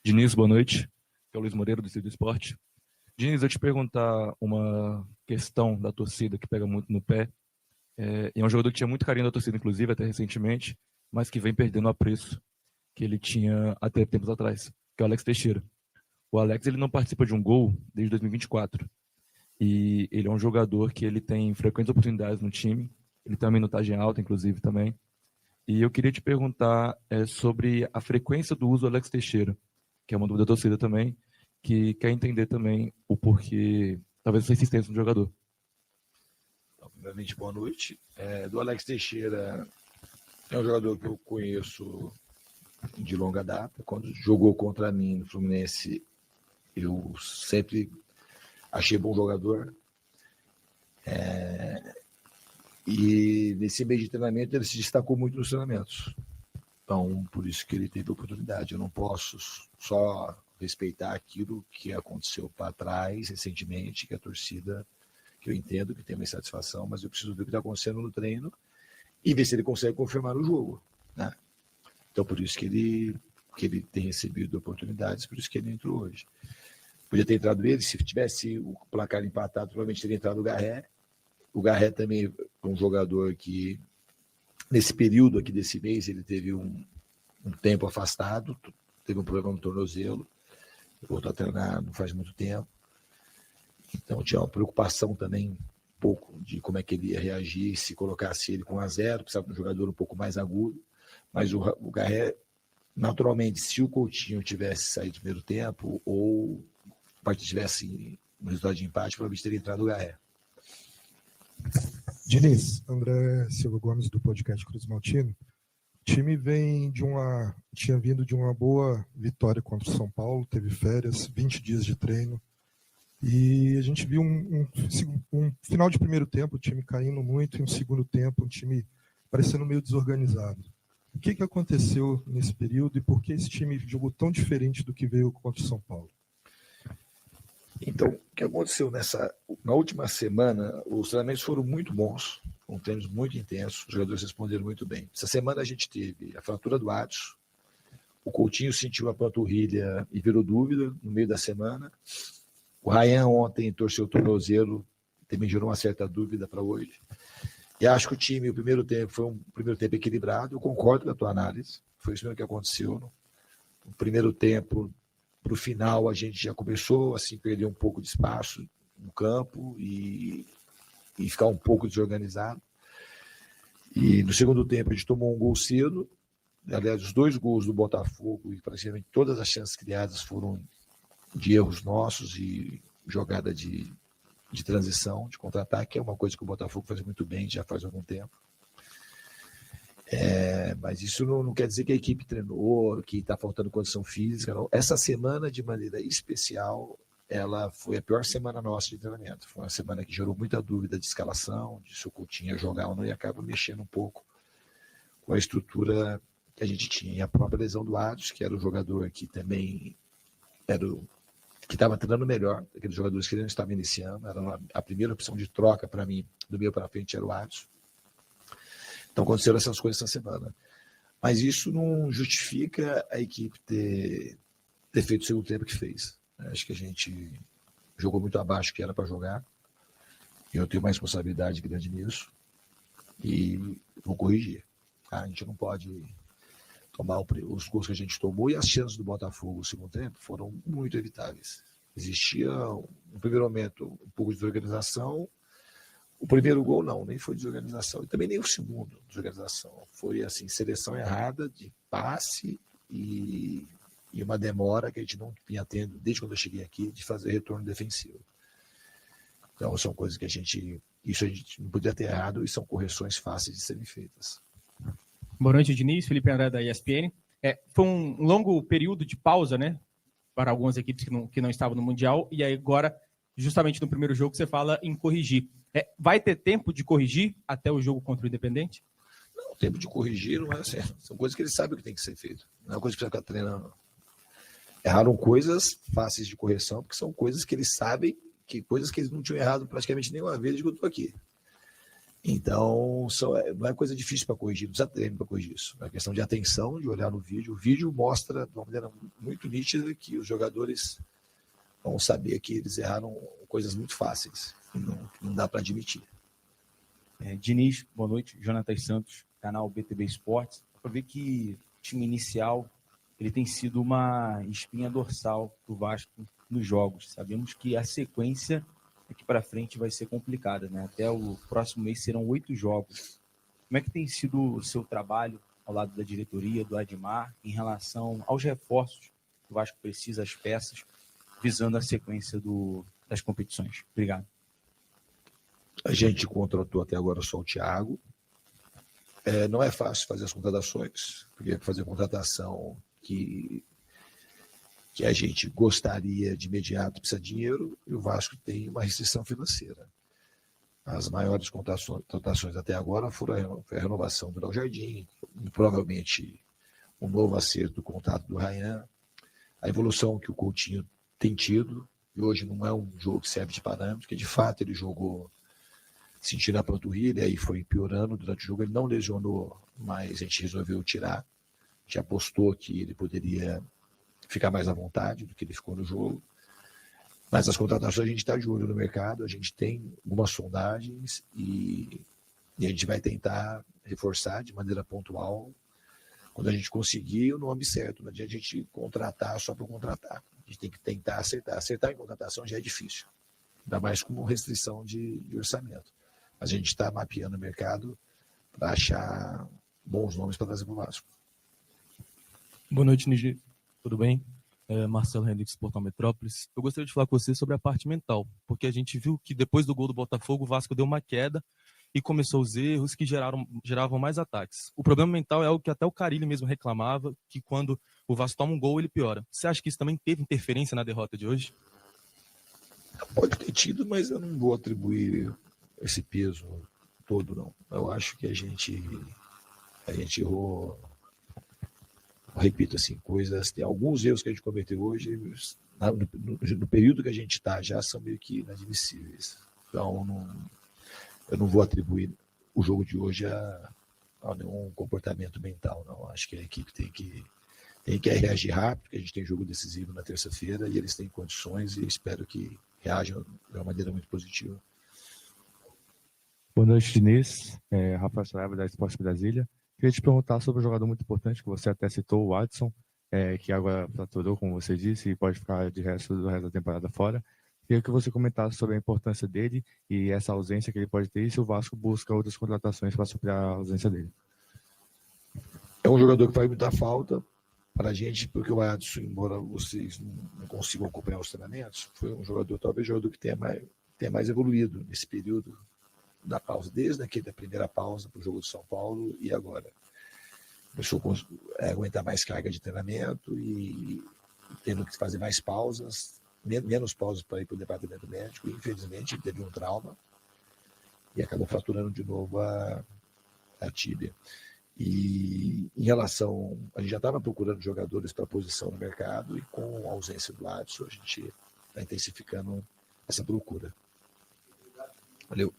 Diniz, boa noite. Aqui é o Luiz Moreira, do Cid Esporte. Diniz, eu te perguntar uma questão da torcida que pega muito no pé. É um jogador que tinha muito carinho da torcida, inclusive, até recentemente, mas que vem perdendo o apreço que ele tinha até tempos atrás, que é o Alex Teixeira. O Alex ele não participa de um gol desde 2024. E ele é um jogador que ele tem frequentes oportunidades no time. Ele tem uma minutagem alta, inclusive, também. E eu queria te perguntar sobre a frequência do uso do Alex Teixeira, que é uma dúvida da torcida também, que quer entender também o porquê, talvez, essa insistência no jogador. Então, primeiramente, boa noite. Do Alex Teixeira, é um jogador que eu conheço de longa data. Quando jogou contra mim no Fluminense, eu sempre achei bom jogador. E nesse meio de treinamento, ele se destacou muito nos treinamentos. Então, por isso que ele teve oportunidade. Eu não posso só respeitar aquilo que aconteceu para trás, recentemente, que a torcida, que eu entendo que tem uma insatisfação, mas eu preciso ver o que está acontecendo no treino e ver se ele consegue confirmar no jogo, né? Então, por isso que ele tem recebido oportunidades, por isso que ele entrou hoje. Podia ter entrado ele, se tivesse o placar empatado, provavelmente teria entrado o Garré. O Garré também é um jogador que, nesse período aqui desse mês, ele teve um tempo afastado, teve um problema no tornozelo, voltou a treinar não faz muito tempo. Então tinha uma preocupação também um pouco de como é que ele ia reagir se colocasse ele com 1-0, precisava de um jogador um pouco mais agudo, mas o Garré, naturalmente, se o Coutinho tivesse saído no primeiro tempo ou a partida tivesse um resultado de empate, provavelmente teria entrado o Garré. Diniz, André Silva Gomes, do podcast Cruz Maltino. O time tinha vindo de uma boa vitória contra o São Paulo, teve férias, 20 dias de treino, e a gente viu um final de primeiro tempo, o time caindo muito, e um segundo tempo, um time parecendo meio desorganizado. O que aconteceu nesse período e por que esse time jogou tão diferente do que veio contra o São Paulo? Então, o que aconteceu na última semana, os treinamentos foram muito bons, com treinos muito intensos, os jogadores responderam muito bem. Essa semana a gente teve a fratura do Adson, o Coutinho sentiu a panturrilha e virou dúvida no meio da semana, o Ryan ontem torceu o tornozelo, também gerou uma certa dúvida para hoje. E acho que o time, o primeiro tempo, foi um primeiro tempo equilibrado, eu concordo com a tua análise, foi isso mesmo que aconteceu. No primeiro tempo, para o final, a gente já começou assim, perder um pouco de espaço no campo e ficar um pouco desorganizado. E no segundo tempo, a gente tomou um gol cedo. Aliás, os 2 gols do Botafogo e praticamente todas as chances criadas foram de erros nossos e jogada de transição, de contra-ataque, que é uma coisa que o Botafogo faz muito bem, já faz algum tempo. Mas isso não quer dizer que a equipe treinou, que está faltando condição física. Não. Essa semana, de maneira especial, ela foi a pior semana nossa de treinamento. Foi uma semana que gerou muita dúvida de escalação, de se o Coutinho ia jogar ou não, e acaba mexendo um pouco com a estrutura que a gente tinha. E a própria lesão do Adson, que era o jogador que também que estava treinando melhor, aqueles jogadores que ele não estava iniciando, era a primeira opção de troca para mim, do meio para frente, era o Adson. Então aconteceram essas coisas essa semana. Mas isso não justifica a equipe ter feito o segundo tempo que fez. Acho que a gente jogou muito abaixo do que era para jogar. Eu tenho uma responsabilidade grande nisso. E vou corrigir. A gente não pode tomar os gols que a gente tomou, e as chances do Botafogo no segundo tempo foram muito evitáveis. Existia, no primeiro momento, um pouco de desorganização. O primeiro gol não, nem foi desorganização, e também nem o segundo desorganização. Foi assim, seleção errada de passe e uma demora que a gente não vinha tendo desde quando eu cheguei aqui de fazer retorno defensivo. Então são coisas que isso a gente não podia ter errado, e são correções fáceis de serem feitas. Boa noite, Diniz, Felipe André da ESPN. Foi um longo período de pausa, né, para algumas equipes que não estavam no Mundial, e aí agora, justamente no primeiro jogo, você fala em corrigir. Vai ter tempo de corrigir até o jogo contra o Independente? Não, o tempo de corrigir não é assim. São coisas que eles sabem o que tem que ser feito. Não é uma coisa que precisa ficar treinando. Erraram coisas fáceis de correção, porque são coisas que eles sabem, coisas que eles não tinham errado praticamente nenhuma vez de que eu estou aqui. Então, não é coisa difícil para corrigir, não precisa treino para corrigir isso. É questão de atenção, de olhar no vídeo. O vídeo mostra de uma maneira muito nítida que os jogadores vão saber que eles erraram coisas muito fáceis, que não dá para admitir. Diniz, boa noite. Jonatas Santos, canal BTB Esportes. Para ver que o time inicial ele tem sido uma espinha dorsal do Vasco nos jogos. Sabemos que a sequência daqui para frente vai ser complicada, né? Até o próximo mês serão 8 jogos. Como é que tem sido o seu trabalho ao lado da diretoria, do Admar, em relação aos reforços que o Vasco precisa, as peças, visando a sequência das competições? Obrigado. A gente contratou até agora só o Thiago. Não é fácil fazer as contratações, porque fazer contratação que a gente gostaria de imediato precisa de dinheiro, e o Vasco tem uma restrição financeira. As maiores contratações até agora foi a renovação do Léo Jardim, provavelmente um novo acerto do contrato do Ryan, a evolução que o Coutinho tem tido, e hoje não é um jogo que serve de parâmetro, porque de fato ele jogou sentindo a panturrilha e foi piorando durante o jogo, ele não lesionou, mas a gente resolveu tirar, a gente apostou que ele poderia ficar mais à vontade do que ele ficou no jogo. Mas as contratações a gente está de olho no mercado, a gente tem algumas sondagens e a gente vai tentar reforçar de maneira pontual quando a gente conseguir o nome certo. Não adianta a gente contratar só para contratar. A gente tem que tentar acertar. Acertar em contratação já é difícil, ainda mais com restrição de orçamento. Mas a gente está mapeando o mercado para achar bons nomes para trazer para o Vasco. Boa noite, Nigi. Tudo bem? Marcelo Henriques, Portal Metrópolis. Eu gostaria de falar com você sobre a parte mental, porque a gente viu que depois do gol do Botafogo, o Vasco deu uma queda e começou os erros que geravam mais ataques. O problema mental é algo que até o Carille mesmo reclamava, que quando o Vasco toma um gol, ele piora. Você acha que isso também teve interferência na derrota de hoje? Pode ter tido, mas eu não vou atribuir esse peso todo, não. Eu acho que a gente errou. Repito, assim, tem alguns erros que a gente cometeu hoje, no período que a gente está já, são meio que inadmissíveis. Então, eu não vou atribuir o jogo de hoje a nenhum comportamento mental, não. Acho que a equipe tem que reagir rápido, porque a gente tem jogo decisivo na terça-feira e eles têm condições e espero que reajam de uma maneira muito positiva. Boa noite, Diniz. Rafael Saraiva, da Esporte Brasília. Queria te perguntar sobre um jogador muito importante que você até citou, o Watson, que agora fraturou, como você disse, e pode ficar do resto da temporada fora. Queria que você comentasse sobre a importância dele e essa ausência que ele pode ter e se o Vasco busca outras contratações para suprir a ausência dele. É um jogador que faz muita falta para a gente, porque o Watson, embora vocês não consigam acompanhar os treinamentos, foi um jogador, talvez o jogador que tenha mais evoluído nesse período da pausa, desde a primeira pausa para o jogo do São Paulo e agora. Começou a aguentar mais carga de treinamento e tendo que fazer mais pausas, menos pausas para ir para o departamento médico, e infelizmente ele teve um trauma e acabou fraturando de novo a tíbia. E em relação, a gente já estava procurando jogadores para posição no mercado e com a ausência do Adson, a gente está intensificando essa procura. Valeu.